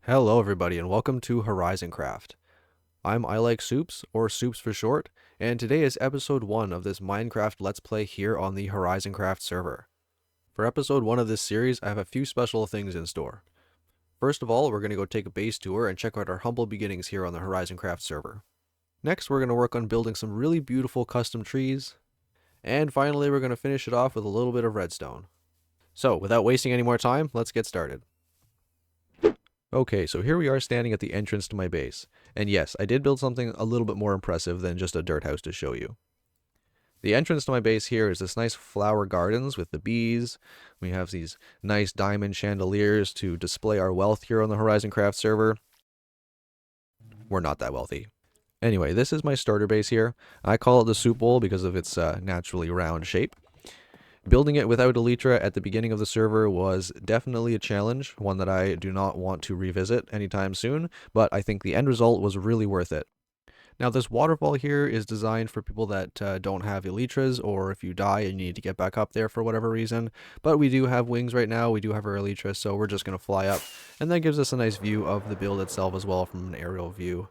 Hello everybody and welcome to Horizoncraft. I'm I Like Soups, or Soups for short, and today is episode 1 of this Minecraft Let's Play here on the Horizoncraft server. For episode 1 of this series, I have a few special things in store. First of all, we're going to go take a base tour and check out our humble beginnings here on the Horizoncraft server. Next, we're going to work on building some really beautiful custom trees, and finally we're going to finish it off with a little bit of redstone. So, without wasting any more time, let's get started. Okay, so here we are standing at the entrance to my base. And yes, I did build something a little bit more impressive than just a dirt house to show you. The entrance to my base here is this nice flower gardens with the bees. We have these nice diamond chandeliers to display our wealth here on the Horizoncraft server. We're not that wealthy. Anyway, this is my starter base here. I call it the soup bowl because of its naturally round shape. Building it without Elytra at the beginning of the server was definitely a challenge, one that I do not want to revisit anytime soon, but I think the end result was really worth it. Now this waterfall here is designed for people that don't have Elytras, or if you die and you need to get back up there for whatever reason, but we do have wings right now, we do have our Elytra, so we're just going to fly up, and that gives us a nice view of the build itself as well from an aerial view.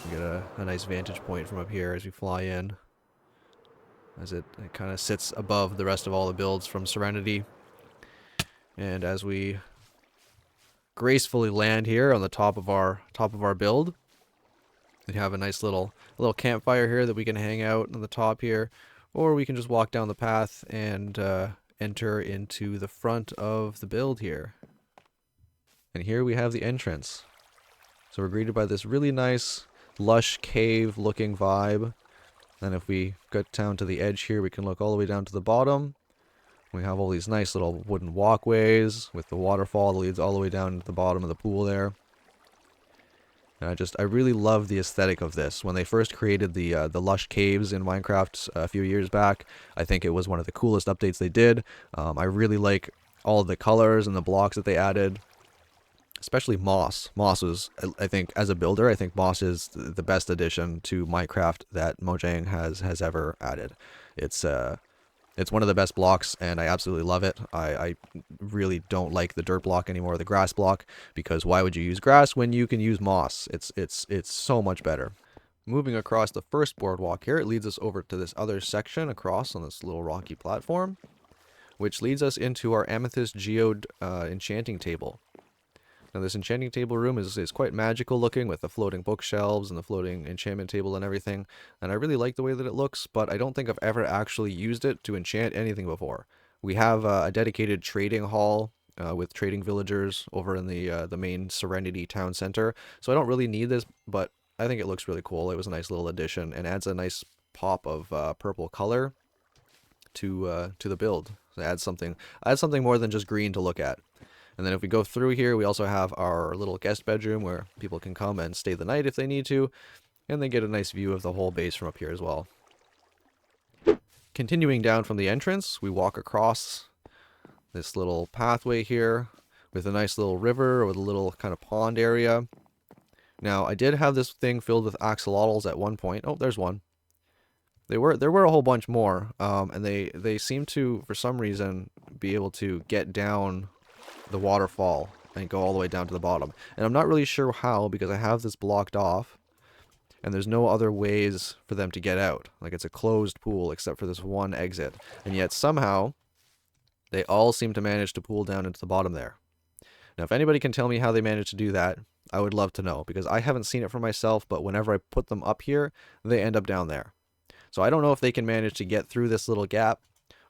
We get a nice vantage point from up here as we fly in, as it kind of sits above the rest of all the builds from Serenity. And as we gracefully land here on the top of our build, we have a nice little campfire here that we can hang out on the top here, or we can just walk down the path and enter into the front of the build here. And here we have the entrance. So we're greeted by this really nice lush cave looking vibe. And if we get down to the edge here, we can look all the way down to the bottom. We have all these nice little wooden walkways with the waterfall that leads all the way down to the bottom of the pool there. And I really love the aesthetic of this. When they first created the lush caves in Minecraft a few years back, I think it was one of the coolest updates they did. I really like all of the colors and the blocks that they added. Especially moss. Moss is, I think, as a builder, I think moss is the best addition to Minecraft that Mojang has ever added. It's one of the best blocks, and I absolutely love it. I really don't like the dirt block anymore, the grass block, because why would you use grass when you can use moss? It's so much better. Moving across the first boardwalk here, it leads us over to this other section across on this little rocky platform, which leads us into our amethyst geode enchanting table. Now this enchanting table room is quite magical looking, with the floating bookshelves and the floating enchantment table and everything, and I really like the way that it looks, but I don't think I've ever actually used it to enchant anything before. We have a dedicated trading hall with trading villagers over in the main Serenity town center, so I don't really need this, but I think it looks really cool. It was a nice little addition and adds a nice pop of purple color to the build. So it adds something more than just green to look at. And then if we go through here, we also have our little guest bedroom where people can come and stay the night if they need to, and they get a nice view of the whole base from up here as well. Continuing down from the entrance, we walk across this little pathway here with a nice little river with a little kind of pond area. Now, I did have this thing filled with axolotls at one point. Oh, there's one. There were a whole bunch more, and they seem to, for some reason, be able to get down the waterfall and go all the way down to the bottom. And I'm not really sure how, because I have this blocked off and there's no other ways for them to get out. Like, it's a closed pool except for this one exit. And yet somehow they all seem to manage to pool down into the bottom there. Now, if anybody can tell me how they managed to do that, I would love to know, because I haven't seen it for myself, but whenever I put them up here, they end up down there. So I don't know if they can manage to get through this little gap,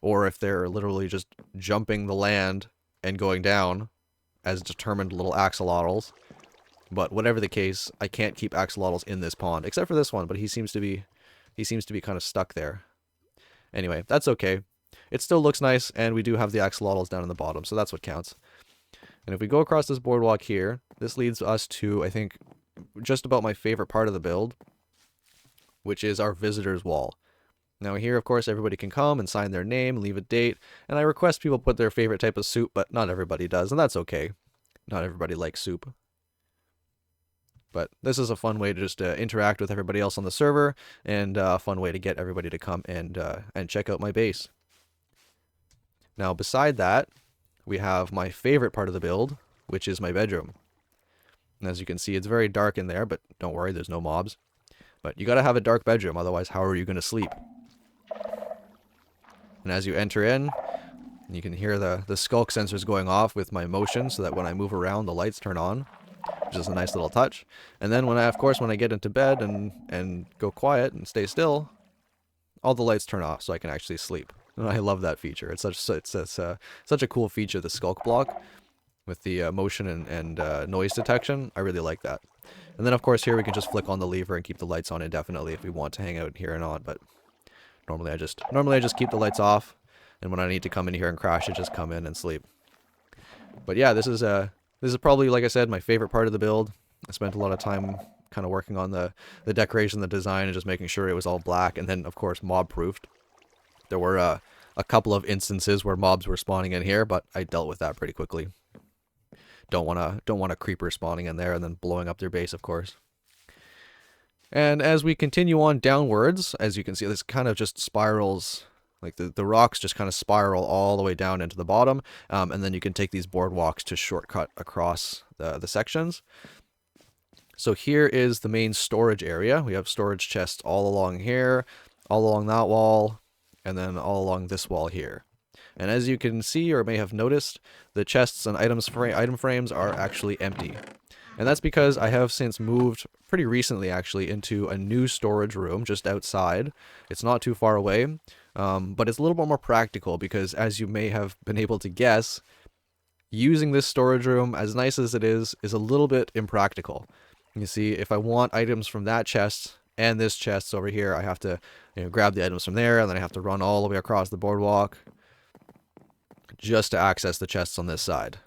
or if they're literally just jumping the land and going down as determined little axolotls. But whatever the case, I can't keep axolotls in this pond, except for this one, but he seems to be kind of stuck there. Anyway, that's okay. It still looks nice, and we do have the axolotls down in the bottom, so that's what counts. And if we go across this boardwalk here, this leads us to, I think, just about my favorite part of the build, which is our visitors wall. Now here, of course, everybody can come and sign their name, leave a date, and I request people put their favorite type of soup, but not everybody does, and that's okay. Not everybody likes soup. But this is a fun way to just interact with everybody else on the server, and a fun way to get everybody to come and check out my base. Now, beside that, we have my favorite part of the build, which is my bedroom. And as you can see, it's very dark in there, but don't worry, there's no mobs. But you gotta have a dark bedroom, otherwise how are you gonna sleep? And as you enter in, you can hear the skulk sensors going off with my motion so that when I move around, the lights turn on, which is a nice little touch. And then when I get into bed and go quiet and stay still, all the lights turn off so I can actually sleep. And I love that feature. It's such a cool feature, the skulk block with the motion and noise detection. I really like that. And then of course here we can just flick on the lever and keep the lights on indefinitely if we want to hang out here or not. But normally I just keep the lights off, and when I need to come in here and crash it, just come in and sleep. But yeah, this is probably, like I said, my favorite part of the build. I spent a lot of time kind of working on the decoration, the design, and just making sure it was all black, and then of course mob proofed. There were a couple of instances where mobs were spawning in here, but I dealt with that pretty quickly. Don't want a creeper spawning in there and then blowing up their base, of course. And as we continue on downwards, as you can see, this kind of just spirals, like the rocks just kind of spiral all the way down into the bottom, and then you can take these boardwalks to shortcut across the sections. So here is the main storage area. We have storage chests all along here, all along that wall, and then all along this wall here. And as you can see or may have noticed, the chests and item frames are actually empty. And that's because I have since moved pretty recently actually into a new storage room just outside. It's not too far away, but it's a little bit more practical because, as you may have been able to guess, using this storage room, as nice as it is a little bit impractical. You see, if I want items from that chest and this chest over here, I have to grab the items from there, and then I have to run all the way across the boardwalk just to access the chests on this side.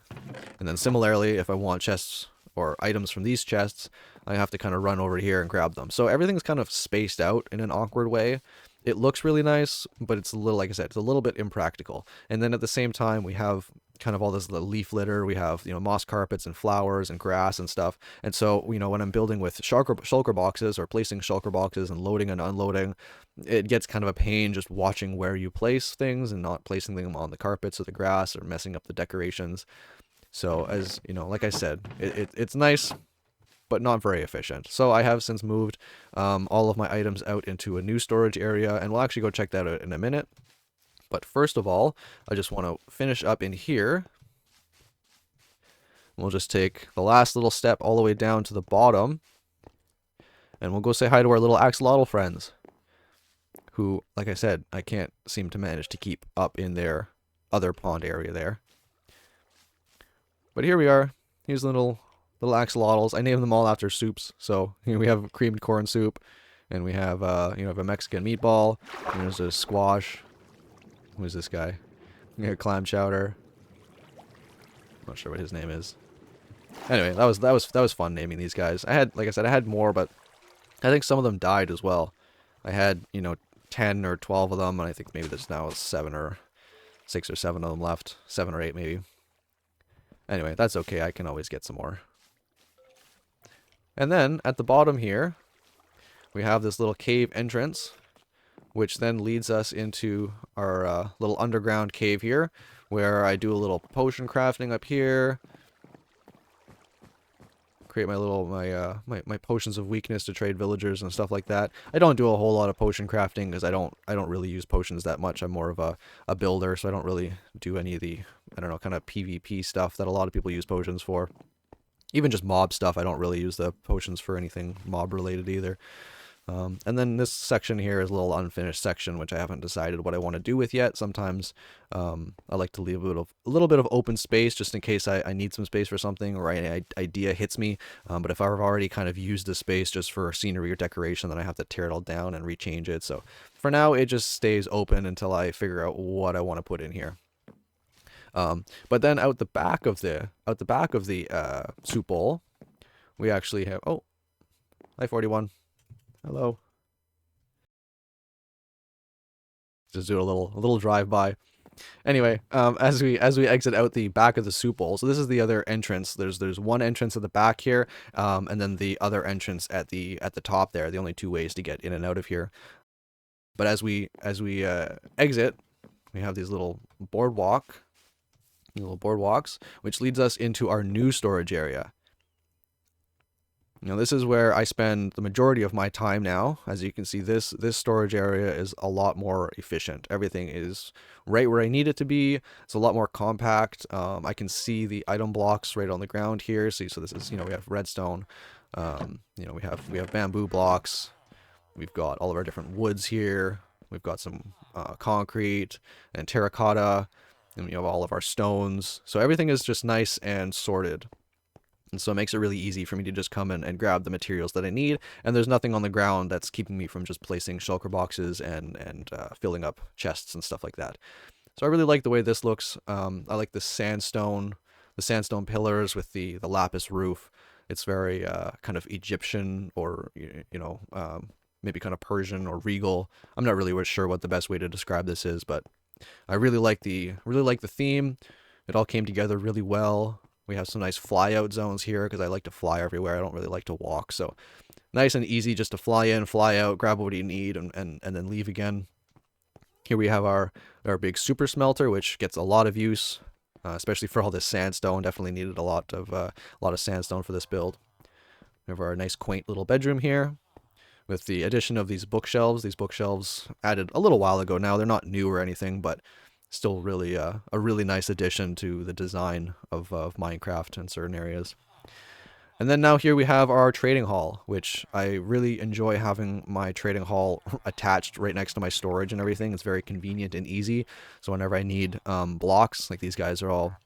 And then similarly, if I want chests or items from these chests, I have to kind of run over here and grab them. So everything's kind of spaced out in an awkward way. It looks really nice, but it's a little, like I said, it's a little bit impractical. And then at the same time, we have kind of all this leaf litter. We have, moss carpets and flowers and grass and stuff. And so, when I'm building with shulker boxes or placing shulker boxes and loading and unloading, it gets kind of a pain just watching where you place things and not placing them on the carpets or the grass or messing up the decorations. So as, like I said, it's nice, but not very efficient. So I have since moved all of my items out into a new storage area, and we'll actually go check that out in a minute. But first of all, I just want to finish up in here. We'll just take the last little step all the way down to the bottom, and we'll go say hi to our little axolotl friends, who, like I said, I can't seem to manage to keep up in their other pond area there. But here we are. Here's little axolotls. I named them all after soups. So we have creamed corn soup, and we have a Mexican meatball. And there's a squash. Who's this guy? We have clam chowder. Not sure what his name is. Anyway, that was fun naming these guys. Like I said, I had more, but I think some of them died as well. I had 10 or 12 of them, and I think maybe there's now 7 or 6 or 7 of them left. 7 or 8 maybe. Anyway, that's okay. I can always get some more. And then at the bottom here, we have this little cave entrance, which then leads us into our little underground cave here, where I do a little potion crafting up here. Create my little my potions of weakness to trade villagers and stuff like that. I don't do a whole lot of potion crafting because I don't really use potions that much. I'm more of a builder, so I don't really do any of the, I don't know, kind of PvP stuff that a lot of people use potions for. Even just mob stuff, I don't really use the potions for anything mob related either. And then this section here is a little unfinished section, which I haven't decided what I want to do with yet. Sometimes I like to leave a little bit of open space just in case I need some space for something or an idea hits me. But if I've already kind of used the space just for scenery or decoration, then I have to tear it all down and rechange it. So for now, it just stays open until I figure out what I want to put in here. But then out the back of the soup bowl, we actually have, oh, hi 41. Hello. Just do a little drive-by. Anyway, as we exit out the back of the soup bowl, so this is the other entrance. There's one entrance at the back here, and then the other entrance at the top there. The only two ways to get in and out of here. But as we exit, we have these little boardwalks, which leads us into our new storage area. You know, this is where I spend the majority of my time now. As you can see, this storage area is a lot more efficient. Everything is right where I need it to be. It's a lot more compact. I can see the item blocks right on the ground here. See, so this is, you know, we have redstone. You know, we have bamboo blocks. We've got all of our different woods here. We've got some concrete and terracotta, and we have all of our stones. So everything is just nice and sorted. And so it makes it really easy for me to just come in and grab the materials that I need. And there's nothing on the ground that's keeping me from just placing shulker boxes and filling up chests and stuff like that. So I really like the way this looks. I like the sandstone pillars with the lapis roof. It's very kind of Egyptian, or maybe kind of Persian or regal. I'm not really sure what the best way to describe this is, but I really like the theme. It all came together really well. We have some nice fly out zones here because I like to fly everywhere. I don't really like to walk. So nice and easy just to fly in, fly out, grab what you need, and then leave again. Here we have our big super smelter, which gets a lot of use, especially for all this sandstone. Definitely needed a lot of sandstone for this build. We have our nice quaint little bedroom here with the addition of these bookshelves. These bookshelves added a little while ago now. They're not new or anything, but still really a really nice addition to the design of Minecraft in certain areas. And then now here we have our trading hall, which I really enjoy having my trading hall attached right next to my storage and everything. It's very convenient and easy. So whenever I need blocks, like these guys are all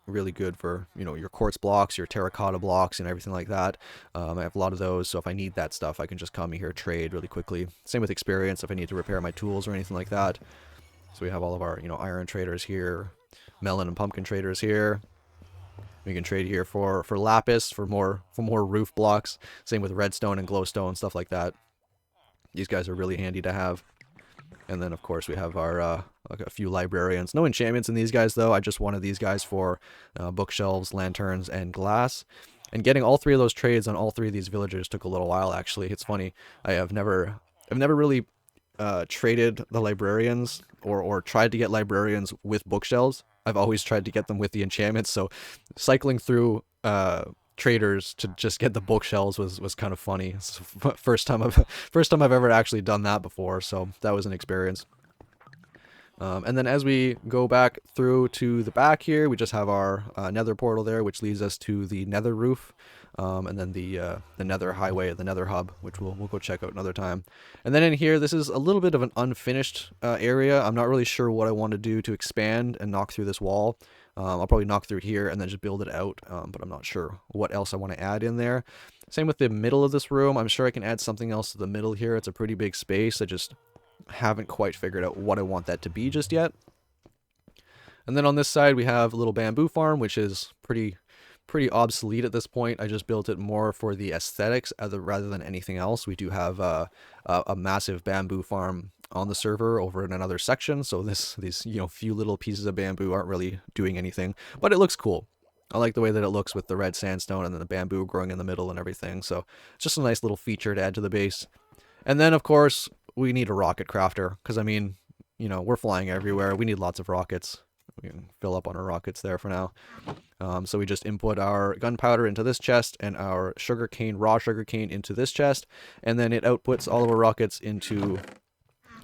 really good for, you know, your quartz blocks, your terracotta blocks, and everything like that. I have a lot of those, so if I need that stuff, I can just come here, trade really quickly. Same with experience if I need to repair my tools or anything like that. So we have all of our, you know, iron traders here, melon and pumpkin traders here. We can trade here for lapis, for more roof blocks. Same with redstone and glowstone, stuff like that. These guys are really handy to have. And then, of course, we have our like a few librarians. No enchantments in these guys, though. I just wanted these guys for bookshelves, lanterns, and glass. And getting all three of those trades on all three of these villagers took a little while, actually. It's funny. I've never really traded the librarians or tried to get librarians with bookshelves. I've always tried to get them with the enchantments. So cycling through traders to just get the bookshelves was kind of funny. It's the first time I've ever actually done that before. So that was an experience. And then as we go back through to the back here, we just have our nether portal there, which leads us to the nether roof, and then the nether highway, the nether hub, which we'll go check out another time. And then in here, this is a little bit of an unfinished area. I'm not really sure what I want to do to expand and knock through this wall. I'll probably knock through here and then just build it out, but I'm not sure what else I want to add in there. Same with the middle of this room. I'm sure I can add something else to the middle here. It's a pretty big space. I just haven't quite figured out what I want that to be just yet. And then on this side we have a little bamboo farm, which is pretty obsolete at this point. I just built it more for the aesthetics rather than anything else. We do have a massive bamboo farm on the server over in another section, so these few little pieces of bamboo aren't really doing anything, but it looks cool. I like the way that it looks with the red sandstone and then the bamboo growing in the middle and everything, so it's just a nice little feature to add to the base. And then of course we need a rocket crafter, because I mean, we're flying everywhere. We need lots of rockets. We can fill up on our rockets there for now. So we just input our gunpowder into this chest and our raw sugarcane into this chest, and then it outputs all of our rockets into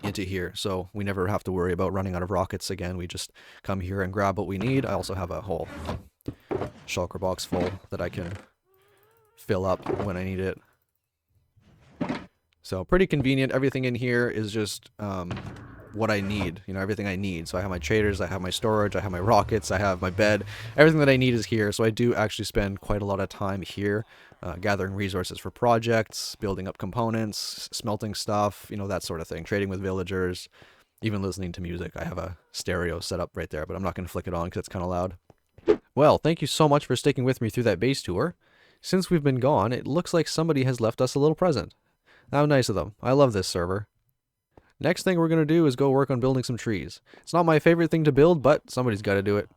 here. So we never have to worry about running out of rockets again. We just come here and grab what we need. I also have a whole shulker box full that I can fill up when I need it. So pretty convenient. Everything in here is just what I need, everything I need. So I have my traders, I have my storage, I have my rockets, I have my bed. Everything that I need is here. So I do actually spend quite a lot of time here gathering resources for projects, building up components, smelting stuff, that sort of thing, trading with villagers, even listening to music. I have a stereo set up right there, but I'm not going to flick it on because it's kind of loud. Well, thank you so much for sticking with me through that base tour. Since we've been gone, it looks like somebody has left us a little present. How nice of them. I love this server. Next thing we're going to do is go work on building some trees. It's not my favorite thing to build, but somebody's got to do it.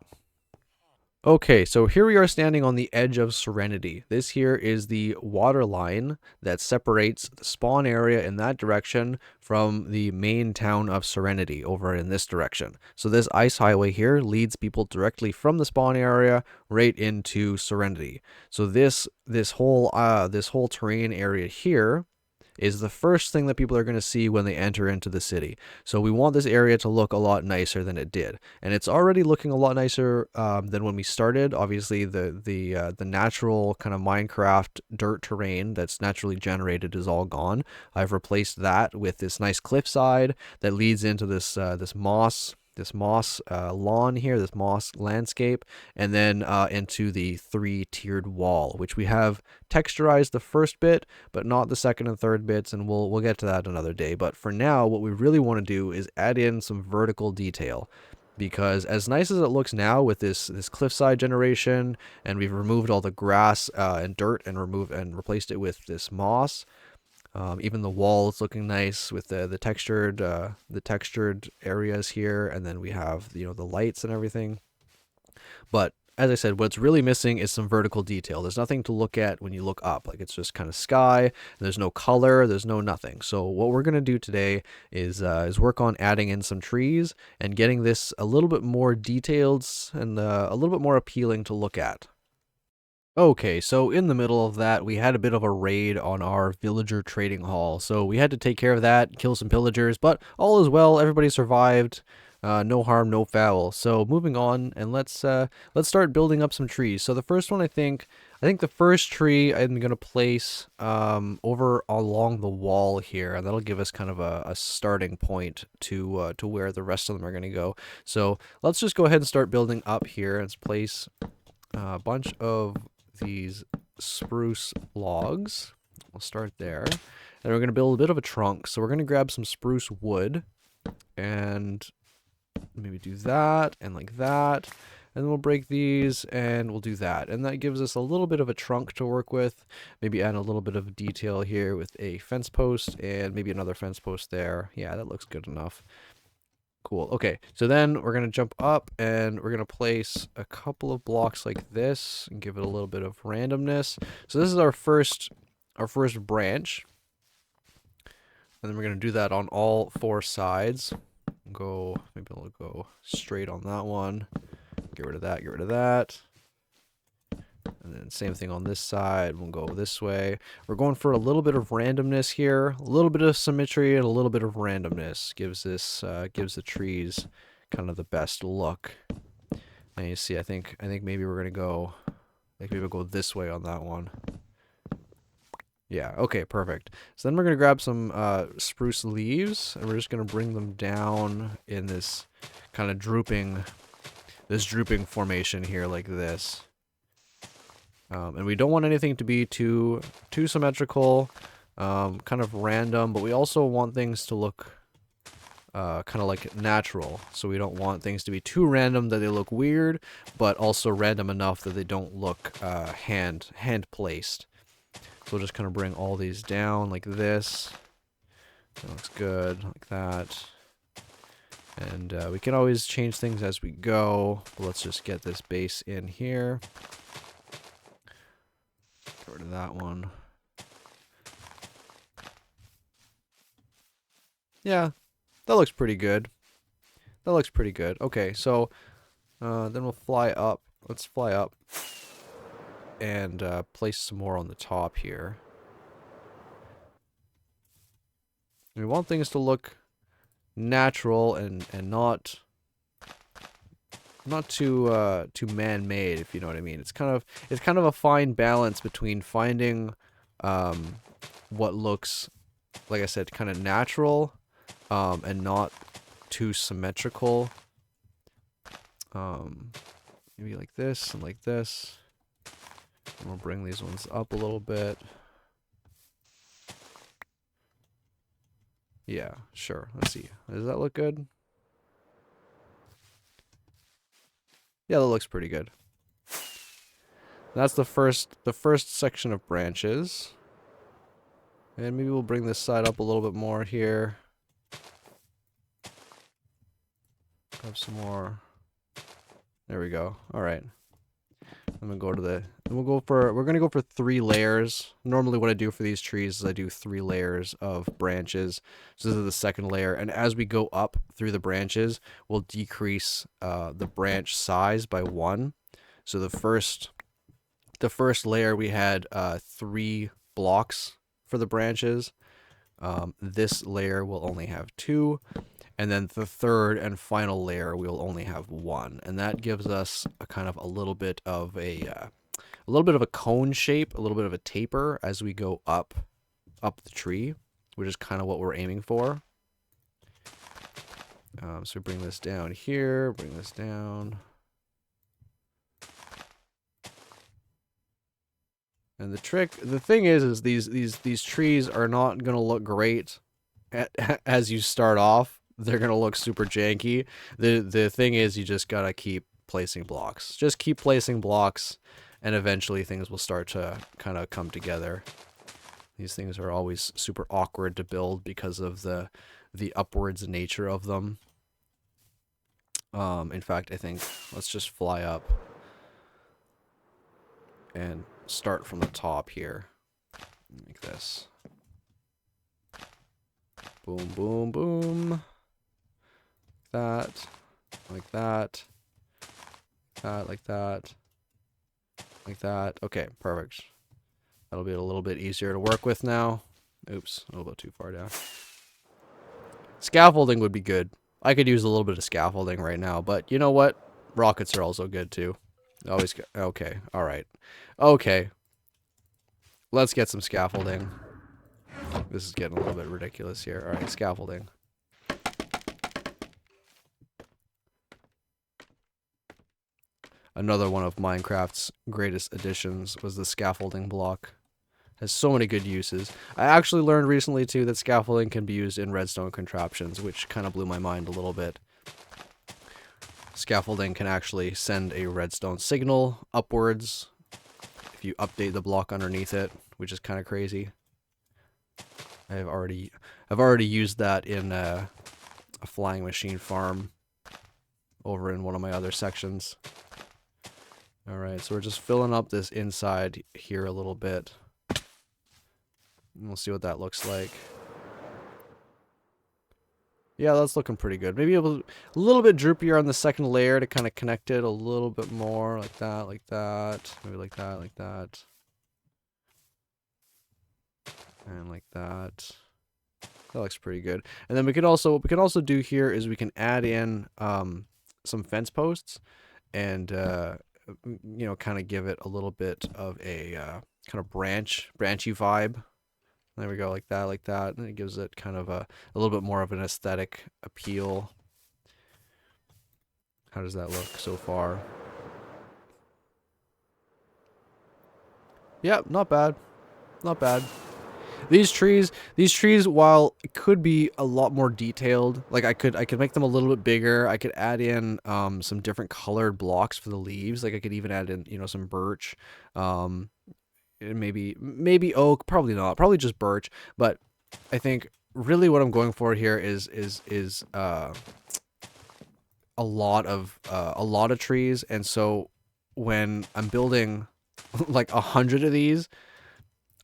Okay, so here we are standing on the edge of Serenity. This here is the water line that separates the spawn area in that direction from the main town of Serenity over in this direction. So this ice highway here leads people directly from the spawn area right into Serenity. So this whole terrain area here is the first thing that people are going to see when they enter into the city. So we want this area to look a lot nicer than it did, and it's already looking a lot nicer than when we started. Obviously, the natural kind of Minecraft dirt terrain that's naturally generated is all gone. I've replaced that with this nice cliffside that leads into this moss lawn here, this moss landscape, and then into the 3-tiered wall, which we have texturized the first bit, but not the second and third bits, and we'll get to that another day. But for now, what we really want to do is add in some vertical detail, because as nice as it looks now with this cliffside generation, and we've removed all the grass and dirt and replaced it with this moss. Even the wall is looking nice with the textured areas here, and then we have the lights and everything. But as I said, what's really missing is some vertical detail. There's nothing to look at when you look up. Like, it's just kind of sky. There's no color. There's no nothing. So what we're gonna do today is work on adding in some trees and getting this a little bit more detailed and a little bit more appealing to look at. Okay, so in the middle of that, we had a bit of a raid on our villager trading hall. So we had to take care of that, kill some pillagers, but all is well. Everybody survived. No harm, no foul. So moving on, and let's start building up some trees. So the first one, I think the first tree I'm gonna place over along the wall here, and that'll give us kind of a starting point to where the rest of them are gonna go. So let's just go ahead and start building up here. Let's place a bunch of these spruce logs. We'll start there. And we're going to build a bit of a trunk. So we're going to grab some spruce wood and maybe do that and like that. And then we'll break these and we'll do that. And that gives us a little bit of a trunk to work with. Maybe add a little bit of detail here with a fence post and maybe another fence post there. Yeah, that looks good enough. Cool. Okay, so then we're going to jump up and we're going to place a couple of blocks like this and give it a little bit of randomness. So this is our first branch. And then we're going to do that on all 4 sides. Maybe I'll go straight on that one. Get rid of that, get rid of that. And then same thing on this side. We'll go this way. We're going for a little bit of randomness here, a little bit of symmetry, and a little bit of randomness. Gives the trees kind of the best look. And you see, I think maybe we're gonna go. Maybe we'll go this way on that one. Yeah. Okay. Perfect. So then we're gonna grab some spruce leaves, and we're just gonna bring them down in this kind of drooping formation here, like this. And we don't want anything to be too symmetrical, kind of random, but we also want things to look kind of like natural. So we don't want things to be too random that they look weird, but also random enough that they don't look hand placed. So we'll just kind of bring all these down like this. That looks good, like that. And we can always change things as we go, but let's just get this base in here. Get rid of that one. Yeah, that looks pretty good. That looks pretty good. Okay, so then we'll fly up. Let's fly up and place some more on the top here. We want things to look natural and not too man-made, if you know what I mean. It's kind of a fine balance between finding what looks, like I said, kind of natural and not too symmetrical. Maybe like this and like this. And we'll bring these ones up a little bit. Yeah, sure. Let's see. Does that look good? Yeah, that looks pretty good. That's the first section of branches. And maybe we'll bring this side up a little bit more here. Have some more. There we go. All right. I'm gonna go to the. We're gonna go for 3 layers. Normally, what I do for these trees is I do 3 layers of branches. So this is the second layer, and as we go up through the branches, we'll decrease the branch size by 1. So the first layer we had 3 blocks for the branches. This layer will only have 2. And then the third and final layer, we'll only have 1, and that gives us a kind of a little bit of a cone shape, a little bit of a taper as we go up the tree, which is kind of what we're aiming for. So bring this down here, bring this down, and the thing is these trees are not gonna look great as you start off. They're gonna look super janky. The thing is, you just gotta keep placing blocks. Just keep placing blocks, and eventually things will start to kind of come together. These things are always super awkward to build because of the upwards nature of them. In fact, I think let's just fly up and start from the top here, like this. Boom, boom, boom. That, like that, like that, like that. Okay, perfect. That'll be a little bit easier to work with now. Oops, a little bit too far down. Scaffolding would be good. I could use a little bit of scaffolding right now, but you know what? Rockets are also good too. Always good. Okay, all right. Okay. Let's get some scaffolding. This is getting a little bit ridiculous here. All right, scaffolding. Another one of Minecraft's greatest additions was the scaffolding block. Has so many good uses. I actually learned recently too that scaffolding can be used in redstone contraptions, which kind of blew my mind a little bit. Scaffolding can actually send a redstone signal upwards if you update the block underneath it, which is kind of crazy. I've already used that in a flying machine farm over in one of my other sections. Alright, so we're just filling up this inside here a little bit. And we'll see what that looks like. Yeah, that's looking pretty good. Maybe a little bit droopier on the second layer to kind of connect it a little bit more, like that, like that. Maybe like that, like that. And like that. That looks pretty good. And then what we can also do here is we can add in some fence posts and you know, kind of give it a little bit of a kind of branchy vibe. There we go, like that, and it gives it kind of a little bit more of an aesthetic appeal. How does that look so far? Yep, not bad. Not bad. These trees, while it could be a lot more detailed, like I could make them a little bit bigger. I could add in some different colored blocks for the leaves. Like I could even add in, you know, some birch, maybe oak, probably not, probably just birch. But I think really what I'm going for here is a lot of trees, and so when I'm building like 100 of these,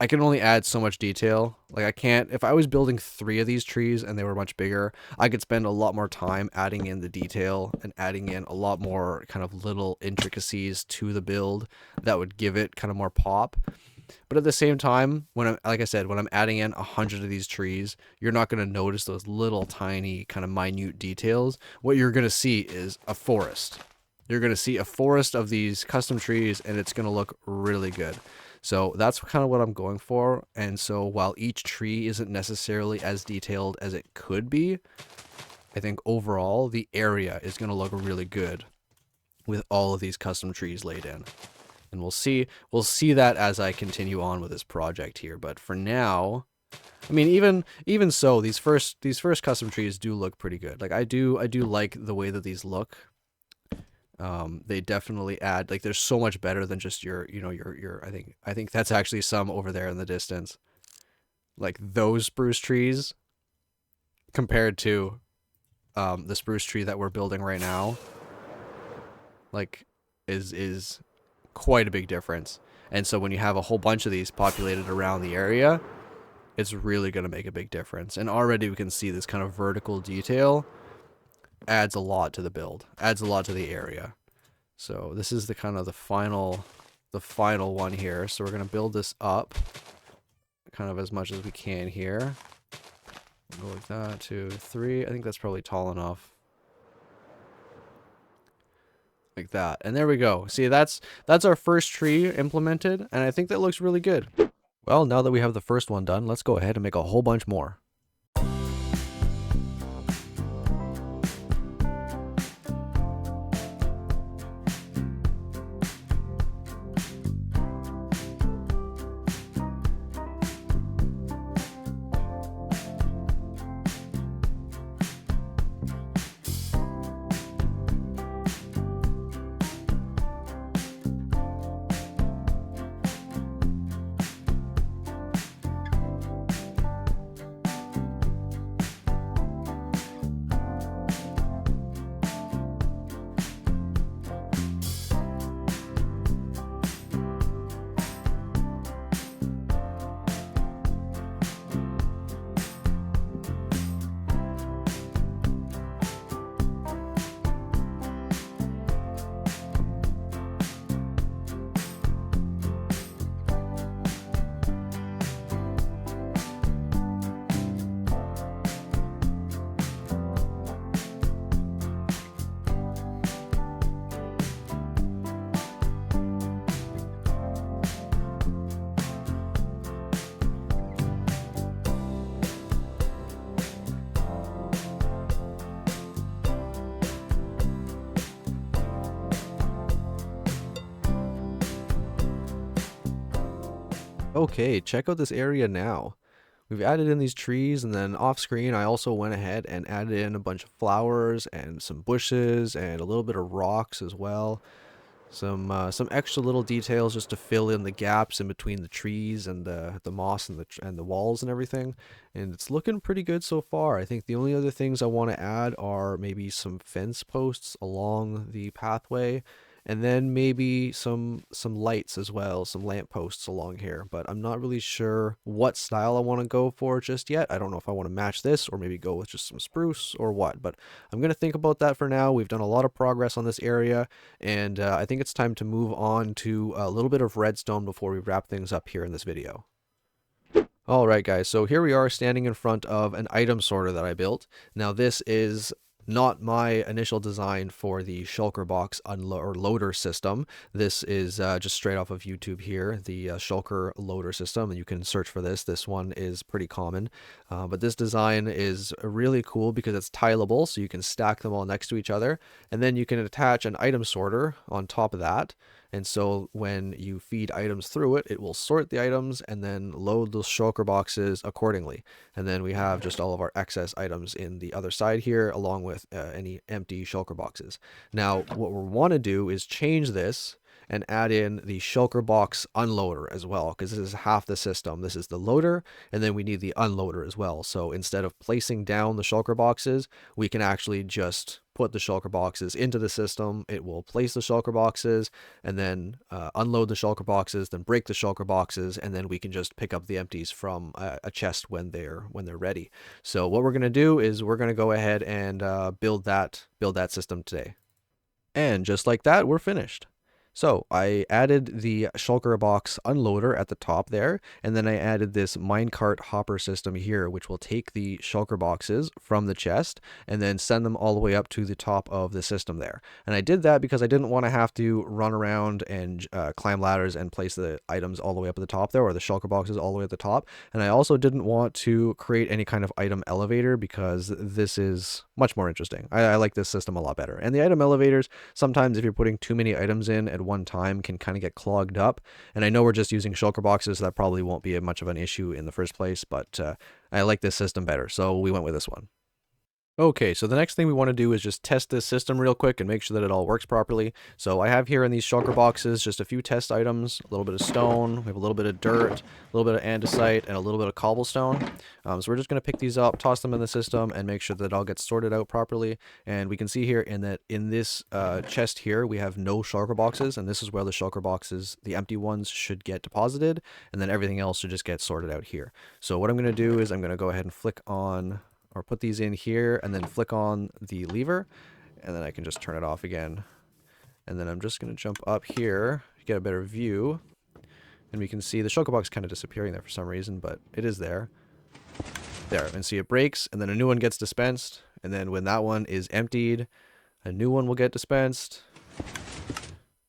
I can only add so much detail. Like I can't, if I was building 3 of these trees and they were much bigger, I could spend a lot more time adding in the detail and adding in a lot more kind of little intricacies to the build that would give it kind of more pop. But at the same time, like I said, when I'm adding in 100 of these trees, you're not going to notice those little tiny kind of minute details. What you're going to see is a forest. You're going to see a forest of these custom trees, and it's going to look really good. So that's kind of what I'm going for. And so while each tree isn't necessarily as detailed as it could be, I think overall the area is going to look really good with all of these custom trees laid in. And we'll see that as I continue on with this project here. But for now, I mean, even so, these first custom trees do look pretty good. Like I do like the way that these look. They definitely add, like, they're so much better than just your I think that's actually some over there in the distance. Like those spruce trees compared to the spruce tree that we're building right now, like is quite a big difference. And so when you have a whole bunch of these populated around the area, it's really going to make a big difference. And already we can see this kind of vertical detail adds a lot to the build, adds a lot to the area. So this is the kind of the final one here. So we're going to build this up kind of as much as we can here. Go like that, 2, 3. I think that's probably tall enough. Like that. And there we go. See, that's our first tree implemented, and I think that looks really good. Well, now that we have the first one done, let's go ahead and make a whole bunch more. Okay, check out this area now. We've added in these trees, and then off screen I also went ahead and added in a bunch of flowers and some bushes and a little bit of rocks as well. Some extra little details just to fill in the gaps in between the trees and the moss and the walls and everything. And it's looking pretty good so far. I think the only other things I want to add are maybe some fence posts along the pathway, and then maybe some lights as well, some lamp posts along here. But I'm not really sure what style I want to go for just yet. I don't know if I want to match this or maybe go with just some spruce or what, but I'm going to think about that for now. We've done a lot of progress on this area, and I think it's time to move on to a little bit of redstone before we wrap things up here in this video. Alright guys, so here we are standing in front of an item sorter that I built. Now this is not my initial design for the shulker box loader system. This is just straight off of YouTube here, the shulker loader system, and you can search for this. This one is pretty common, but this design is really cool because it's tileable, so you can stack them all next to each other, and then you can attach an item sorter on top of that. And so when you feed items through it, it will sort the items and then load the shulker boxes accordingly. And then we have just all of our excess items in the other side here, along with any empty shulker boxes. Now, what we want to do is change this and add in the shulker box unloader as well, because this is half the system. This is the loader, and then we need the unloader as well. So instead of placing down the shulker boxes, we can actually just put the shulker boxes into the system. It will place the shulker boxes and then unload the shulker boxes, then break the shulker boxes, and then we can just pick up the empties from a chest when they're ready. So what we're going to do is we're going to go ahead and build that system today. And just like that, we're finished. So I added the shulker box unloader at the top there, and then I added this minecart hopper system here, which will take the shulker boxes from the chest and then send them all the way up to the top of the system there. And I did that because I didn't want to have to run around and climb ladders and place the items all the way up at the top there, or the shulker boxes all the way at the top. And I also didn't want to create any kind of item elevator because this is much more interesting. I like this system a lot better. And the item elevators, sometimes if you're putting too many items in at one time, can kind of get clogged up. And I know we're just using shulker boxes, so that probably won't be much of an issue in the first place, but I like this system better, so we went with this one. Okay, so the next thing we want to do is just test this system real quick and make sure that it all works properly. So I have here in these shulker boxes just a few test items, a little bit of stone, we have a little bit of dirt, a little bit of andesite, and a little bit of cobblestone. So we're just going to pick these up, toss them in the system, and make sure that it all gets sorted out properly. And we can see here in this chest here, we have no shulker boxes, and this is where the shulker boxes, the empty ones, should get deposited, and then everything else should just get sorted out here. So what I'm going to do is I'm going to go ahead and flick on, or put these in here and then flick on the lever, and then I can just turn it off again. And then I'm just going to jump up here to get a better view, and we can see the shulker box kind of disappearing there for some reason, but it is there. There, and see it breaks, and then a new one gets dispensed, and then when that one is emptied, a new one will get dispensed.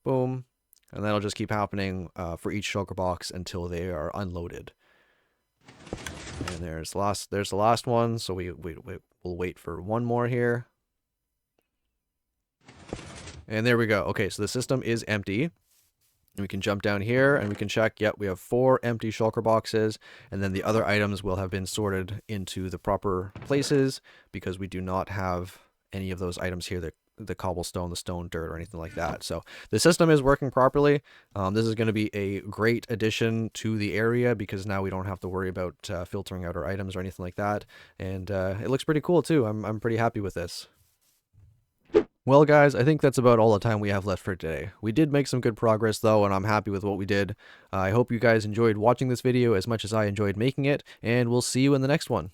Boom. And that'll just keep happening for each shulker box until they are unloaded. And there's the last one, so we'll wait for one more here. And there we go. Okay, so the system is empty. And we can jump down here and we can check, yep, we have 4 empty shulker boxes, and then the other items will have been sorted into the proper places because we do not have any of those items here, the cobblestone, the stone, dirt, or anything like that. So the system is working properly. This is going to be a great addition to the area because now we don't have to worry about filtering out our items or anything like that. And it looks pretty cool too. I'm pretty happy with this. Well guys, I think that's about all the time we have left for today. We did make some good progress though, and I'm happy with what we did. I hope you guys enjoyed watching this video as much as I enjoyed making it, and we'll see you in the next one.